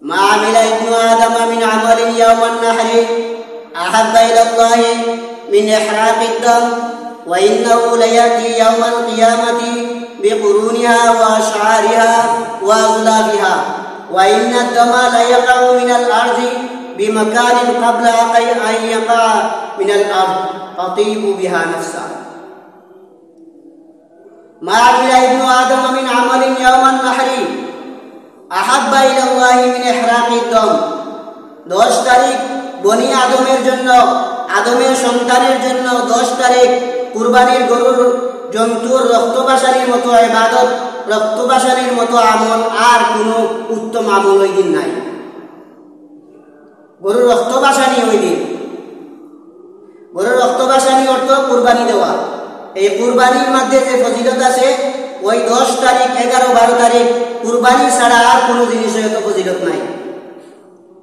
মা আমিলা ইবনু আদম মিন আমালিন ইয়াওমান নাহরি আহাব্বা ইলাল্লাহি মিন ইহরাকিদ দাম ওয়া ইন্নাহু লায়াতি ইয়াওমাল কিয়ামাতি বিকুরুনিহা ওয়া আশআরিহা ওয়া আযলাবিহা ওয়া ইন্নাদ দামা লা ইয়াকাউ মিনাল আরদি বিমাকানিন ক্বাবলা আন ইয়াকা মিনাল আরদ ফাতিবু বিহা নাফসা। মা আমিলা ইবনু আদম মিন আমালিন ইয়াওমান নাহরি আহাব্বা ইলাল্লাহি মিন ইহরাকিদ দাম। 10 তারিখ বনি আদমের জন্য, আদমের সন্তানের জন্য 10 তারিখ কুরবানির গরুর জন্তুর রক্তবাসানির মতো ইবাদত, রক্তবাসানির মতো আমল আর কোনো উত্তম আমল ওই দিন নাই। গরুর রক্তবাসানি ওই দিন, গরুর রক্তবাসানি অর্থ কুরবানি দেওয়া। এই কুরবানির মধ্যে যে ফজিলত আছে ওই 10 তারিখ, 11, 12 তারিখ কুরবানি ছাড়া আর কোনো জিনিসের এত ফজিলত নাই।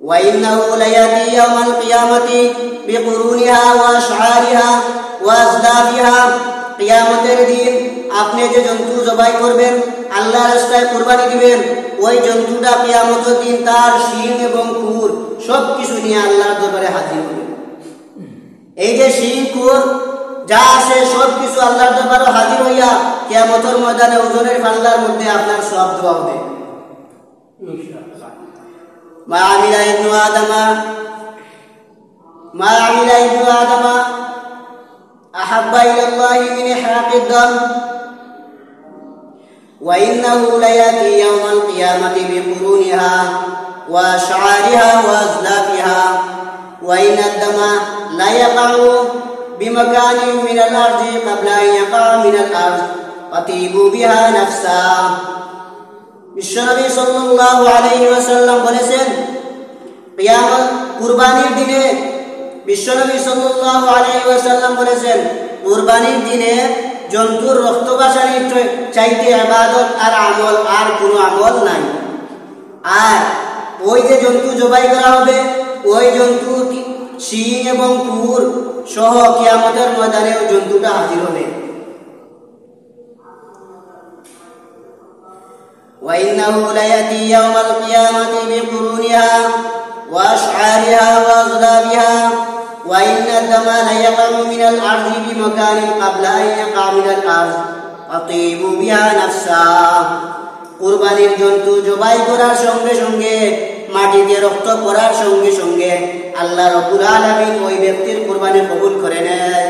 ওয়া ইন্নাহু লায়াতি ইয়াওমাল কিয়ামাতি বিকুরুনিহা ওয়া আশআরিহা ওয়া আযলাবিহা। কিয়ামতের দিন আপনি যে জন্তু জবাই করবেন, আল্লাহর রাস্তায় কুরবানি দিবেন, ওই জন্তুটা কিয়ামতের দিন তার শিং এবং খুর সব কিছু নিয়ে আল্লাহর দরবারে হাজির হবে। এই যে শিং খুর যা আছে সব কিছু আল্লাহর দরবারে হাজির হইয়া কিয়ামতের ময়দানে ওজনের পাল্লার মধ্যে আপনার সওয়াব দেওয়া হবে। মা আমিলা ইবনু আদমা আহাব্বা ইলাল্লাহি মিন ইহরাকিদ দাম ওয়া ইন্নাহু লায়াতি ইয়াওমাল কিয়ামাতি বিকুরুনিহা ওয়া আশআরিহা ওয়া আযলাফিহা ওয়া ইন্নাদ দামা লা ইয়াকাউ বিমাকানিন মিনাল আরদি ক্বাবলা আন ইয়াকা মিনাল আরদ ফাতিবু বিহা নাফসা। বিশ্বনবী সাল্লাল্লাহু আলাইহি ওয়াসাল্লাম বলেছেন, কিয়ামত কুরবানির দিনে, বিশ্বনবী সাল্লাল্লাহু আলাইহি ওয়াসাল্লাম বলেছেন, কুরবানির দিনে জন্তুর রক্তবাসানির চাইতে ইবাদত আর আমল আর কোনো আমল নাই। আর ওই যে জন্তু জবাই করা হবে, ওই জন্তু শিং এবং খুর সহ কিয়ামতের ময়দানে ওই জন্তুটা হাজির হবে। ওয়া ইন্নাহু লায়াতি ইয়াওমাল কিয়ামাতি বিকুরুনিহা ওয়া আশআরিহা ওয়া আযলাবিহা ওয়া ইন্নাদ দামা লা ইয়াকাউ মিনাল আরদি বিমাকানিন ক্বাবলা আন ইয়াকা মিনাল আরদ ফাতিবু বিহা নাফসা। কুরবানির জন্তু জবাই করার সঙ্গে সঙ্গে, মাটিতে রক্ত পড়ার সঙ্গে সঙ্গে আল্লাহ রাব্বুল আলামিন ওই ব্যক্তির কুরবানি কবুল করে নেয়।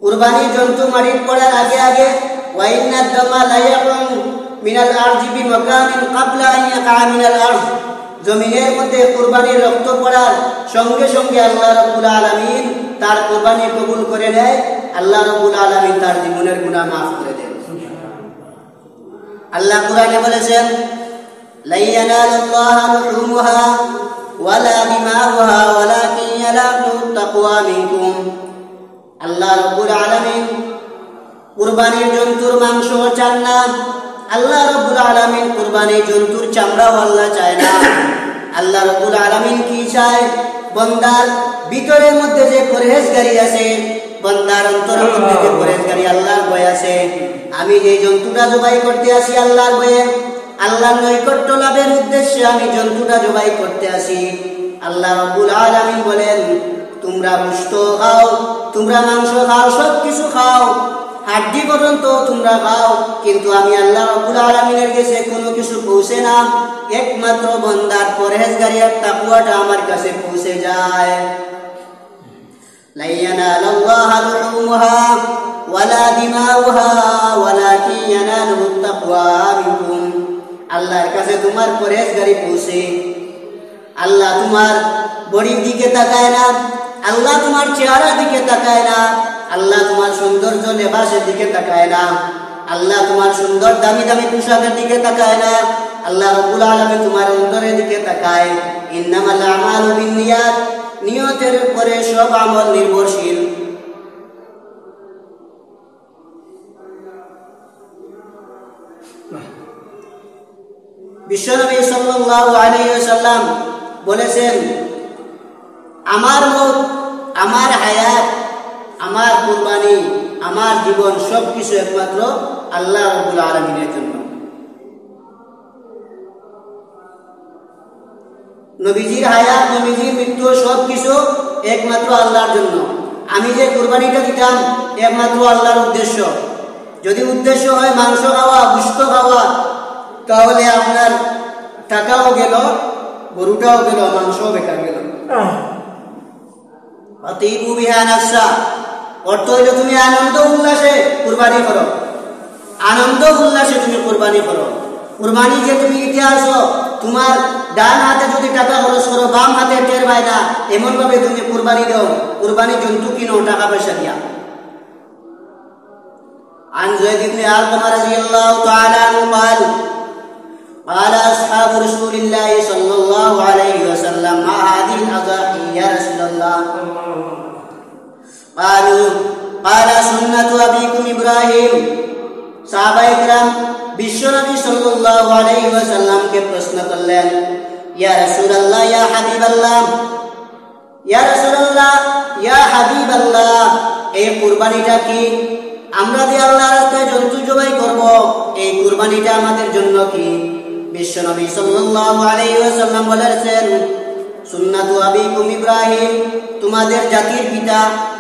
কুরবানির জন্তু মাটিতে পড়ার আগে আগে ওয়া ইন্নাদ দামা লা ইয়াকাউ মিনাল আরদি বিমাকানিন ক্বাবলা আন ইয়াকা মিনাল আরদ। জমিনের মধ্যে কুরবানির রক্ত পড়ার সঙ্গে সঙ্গে আল্লাহ রাব্বুল আলামিন তার কুরবানি কবুল করে নেয়। আল্লাহ রাব্বুল আলামিন তার জীবনের গুনাহ মাফ করে দেন। আল্লাহ কুরআনে বলেছেন, লা ইয়ানালুল্লাহা লুহুমুহা ওয়ালা দিমাউহা ওয়ালাকিন ইয়ানালুহু তাকওয়া মিনকুম। আল্লাহ রাব্বুল আলামিন কুরবানির জন্তুর মাংস চান না। আল্লাহ রাব্বুল আলামিন কুরবানির জন্তুর চামড়াও আল্লাহ চায় না। আল্লাহ রাব্বুল আলামিন কি চায়? বান্দার ভিতরের মধ্যে যে পরহেজগারি আছে, বান্দার অন্তরের মধ্যে যে পরহেজগারি, আল্লাহর ভয় আছে। আমি যে জন্তুটা জবাই করতে আসি আল্লাহর ভয়ে, আল্লাহর নৈকট্য লাভের উদ্দেশ্যে আমি জন্তুটা জবাই করতে আসি। আল্লাহ রাব্বুল আলামিন বলেন, তোমরা গোশত খাও, তোমরা মাংস খাও, সব কিছু খাও, হাড্ডি পর্যন্ত তোমরা খাও, কিন্তু আমি আল্লাহ রাব্বুল আলামিনের কাছে কোনো কিছু পৌঁছে না। একমাত্র বান্দার পরহেজগারি আর তাকওয়াটা আমার কাছে পৌঁছে যায়। লা ইয়ানালুল্লাহা লুহুমুহা ওয়ালা দিমাউহা ওয়ালাকিন ইয়ানালুহু তাকওয়া মিনকুম। আল্লাহর কাছে তোমার পরহেজগারি পৌঁছে। আল্লাহ তোমার বডির দিকে তাকায় না, আল্লাহ তোমার চেহারার দিকে তাকায় না, আল্লাহ তোমার সৌন্দর্য লেবাসের দিকে তাকায় না, আল্লাহ তোমার সুন্দর দামি দামি পোশাকের দিকে তাকায় না। আল্লাহ রাব্বুল আলামিন তোমার অন্তরের দিকে তাকায়। ইন্নামাল আমালু বিন্নিয়াত, নিয়তের উপরে সব আমল নির্ভরশীল। বিশ্বনবী সাল্লাল্লাহু আলাইহি ওয়াসাল্লাম বলেছেন, আমার মত, আমার হায়াত, আমার কুরবানি, আমার জীবন সবকিছু একমাত্র আল্লাহ রাব্বুল আলামিনের জন্য। নবীজির হায়াত, নবীজির মৃত্যু সব কিছু একমাত্র আল্লাহর জন্য। আমি যে কুরবানিটা দিতাম একমাত্র আল্লাহর উদ্দেশ্য। যদি উদ্দেশ্য হয় মাংস খাওয়া, গোশত খাওয়া, তাহলে আপনার টাকাও গেল, গরুটাও গেল, মাংসও বেকার গেল। আতিবু বিহা নাফসা, অর্থ হইল তুমি আনন্দ উল্লাসে কুরবানি করো, আনন্দ উল্লাসে তুমি কুরবানি করো। কুরবানি যে তুমি দিতে আসো, তোমার ডান হাতে যদি টাকা খরচ করো, বাম হাতে টের পায় না, এমন ভাবে তুমি কুরবানি দাও। কুরবানি জন্তু কিনো টাকা পয়সা দিয়া। عن زيد بن أرقم رضي الله تعالى عنه قال قال أصحاب رسول الله صلى الله عليه وسلم ما هذه الأضاحي يا رسول الله قال سنة أبيكم إبراهيم। সাহাবা ইকরাম বিশ্বনবী সাল্লাল্লাহু আলাইহি ওয়াসাল্লামকে প্রশ্ন করলেন, ইয়া রাসূলুল্লাহ ইয়া হাবিবাল্লাহ, ইয়া রাসূলুল্লাহ ইয়া হাবিবাল্লাহ, এই কুরবানিটা কি? আমরা যে আল্লাহর রাস্তায় জন্তু জবাই করব, এই কুরবানিটা আমাদের জন্য কি? বিশ্বনবী সাল্লাল্লাহু আলাইহি ওয়াসাল্লাম বলেছেন, সুন্নাতু আবিকুম ইব্রাহিম, তোমাদের জাতির পিতা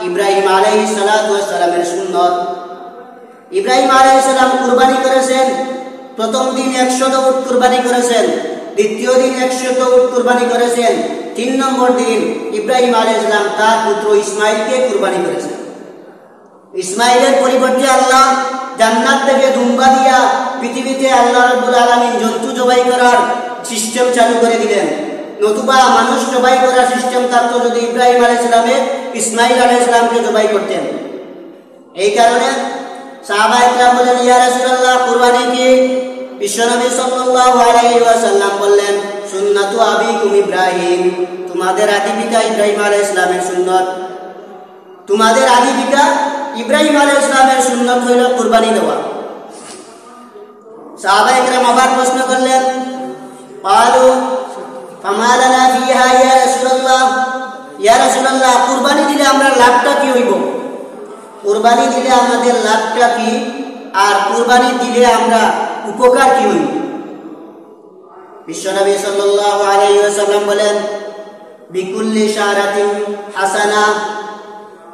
ইব্রাহিম আলাইহিস সালাতু ওয়াস সালামের সুন্নাত। ইব্রাহিম আলাইহিস সালাম কুরবানি করেছেন, প্রথম দিন 100 উট কুরবানি করেছেন, দ্বিতীয় দিন 100 উট কুরবানি করেছেন, 3 নম্বর দিন ইব্রাহিম আলাইহিস সালাম তার পুত্র ইসমাঈলকে কুরবানি করেছেন। ইসমাঈলের পরিবর্তে আল্লাহ জান্নাত থেকে দুম্বা দিয়া পৃথিবীতে আল্লাহ রাব্বুল আলামিন জন্তু জবাই করার সিস্টেম চালু করে দিলেন। নতুবা মানুষ জবাই করার সিস্টেম থাকতো যদি ইব্রাহিম আলাইহিস সালামের ইসমাঈল আলাইহিস সালামকে জবাই করতেন। এই কারণে সাহাবায়ে কেরাম বলেন, ইয়া রাসূলুল্লাহ কুরবানি কি? বিশ্বনবী সাল্লাল্লাহু আলাইহি ওয়াসাল্লাম বললেন, সুন্নাতু আবিকুম ইব্রাহিম, তোমাদের আদি পিতা ইব্রাহিম আলাইহিস সালামের সুন্নাত। তোমাদের আদি পিতা ইব্রাহিম আলাইহিস সালামের সুন্নাত হইল কুরবানি দেওয়া। সাহাবায়ে কেরাম আবার প্রশ্ন করলেন, ক্বালু ফামা লানা ফিহা ইয়া রাসূলুল্লাহ, ইয়া রাসূলুল্লাহ কুরবানি দিলে আমরা লাভটা কি হইব? কুরবানি দিলে আমাদের লাভটা কি, আর কুরবানি দিলে আমরা উপকার কি হইব? বিশ্বনবী সাল্লাল্লাহু আলাইহি ওয়াসাল্লাম বলেন, বিকুল্লি শারাতিন হাসানা,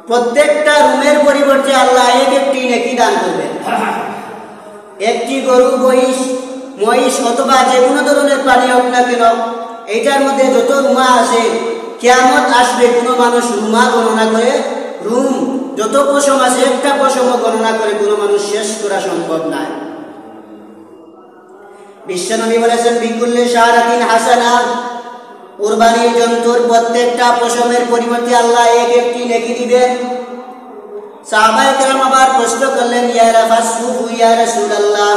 প্রত্যেকটা রুমের পরিবর্তে আল্লাহ একটি নেকি দান করবেন। একটি গরু, মহিষ অথবা যে কোনো ধরনের প্রাণী হোক না কেন, এইটার মধ্যে যত রুমা আছে, কিয়ামত আসবে কোনো মানুষ রুমা গণনা করে, রুম যত পশম আছে একটা পশম গণনা করে কোনো মানুষ শেষ করা সম্ভব নয়। বিশ্বনবী বলেছেন, বিকুল্লি শারাতিন হাসানা, কুরবানির জন্তুর প্রত্যেকটা পশমের পরিবর্তে আল্লাহ একটি নেকি দিবেন। সাহাবায়ে কেরাম আবার প্রশ্ন করলেন, ইয়া রাফাসুহু ইয়া রাসূলুল্লাহ,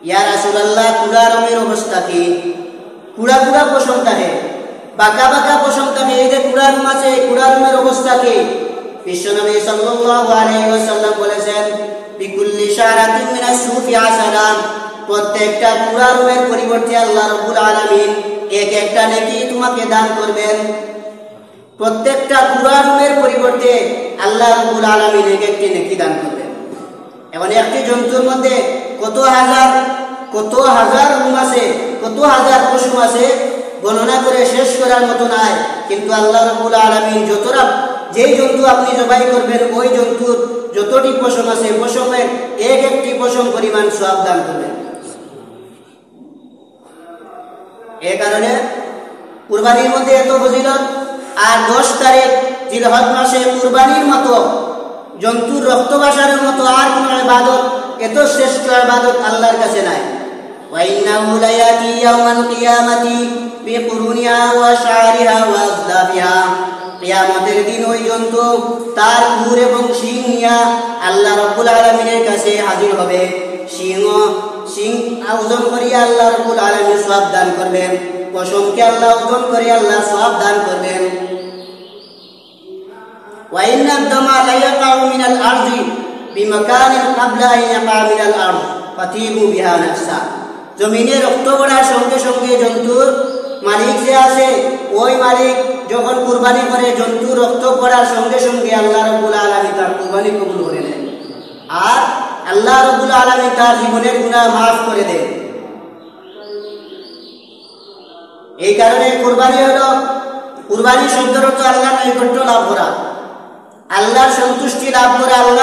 ইয়া রাসূলুল্লাহ কুড়া রঙের অবস্থা কি? কুড়া কুড়া পশম থাকে, বাঁকা বাঁকা পশম থাকে, এই যে কুড়া রুম আছে, কুড়া রুমের অবস্থা কি? বিশ্বনবী সাল্লাল্লাহু আলাইহি ওয়াসাল্লাম বলেছেন, বিকুল্লি শারাতিন মিনাস সুফি হাসানা, প্রত্যেকটা কুড়া রুমের পরিবর্তে আল্লাহ রাব্বুল আলামিন একটা নেকি তোমাকে দান করবেন। প্রত্যেকটা কুড়া রুমের পরিবর্তে আল্লাহ রাব্বুল আলামিন একটি নেকি দান করবেন। এখন একটি জন্তুর মধ্যে কত হাজার রুম আছে, কত হাজার পশম আছে, গণনা করে শেষ করার মতো নাই। কিন্তু আল্লাহ রাব্বুল আলামিন যেই জন্তু আপনি জবাই করবেন, ওই জন্তুর যতটি পশম আছে, পশমের একটি পশম পরিমাণ সওয়াব দান করবেন। এই কারণে কুরবানির মধ্যে এত ফজিলত। আর 10 তারিখ জিলহজ মাসে কুরবানির মতো, জন্তুর রক্ত বাসারের মতো আর কোন ইবাদত, এত শ্রেষ্ঠ ইবাদত আল্লাহর কাছে নাই। ওয়া ইন্নাহু লায়াতি ইয়াউমাল কিয়ামাতি বিকুরুনিহা ওয়া শারিহা ওয়া আযলাফিহা, কিয়ামতের দিন ওই জন্তু তার খুর এবং শিং নিয়ে আল্লাহ রাব্বুল আলামিনের কাছে হাজির হবে। শিং ওজন করিয়া আল্লাহ রাব্বুল আলামিন সওয়াব দান করবেন, পশমকে আল্লাহ ওজন করে আল্লাহ সওয়াব দান করবেন। ওয়া ইন্নাদ দামা লা ইয়াকাউ মিনাল আরদি বিমাকানিন ক্বাবলা আন ইয়াকা মিনাল আরদ ফাতিবু বিহা নাফসা, জমিনে রক্ত পড়ার সঙ্গে সঙ্গে জন্তুর মালিক যে আছে, ওই মালিক যখন কুরবানি করে, জন্তুর রক্ত পড়ার সঙ্গে সঙ্গে আল্লাহ রাব্বুল আলামিন তার কুরবানি কবুল করে নেন, আর আল্লাহ রাব্বুল আলামিন তার জীবনের গুনাহ মাফ করে দেন। এই কারণে কুরবানি হলো, কুরবানি শব্দের অর্থ আল্লাহর নৈকট্য লাভ করা, আল্লাহর সন্তুষ্টি লাভ করা, আল্লাহ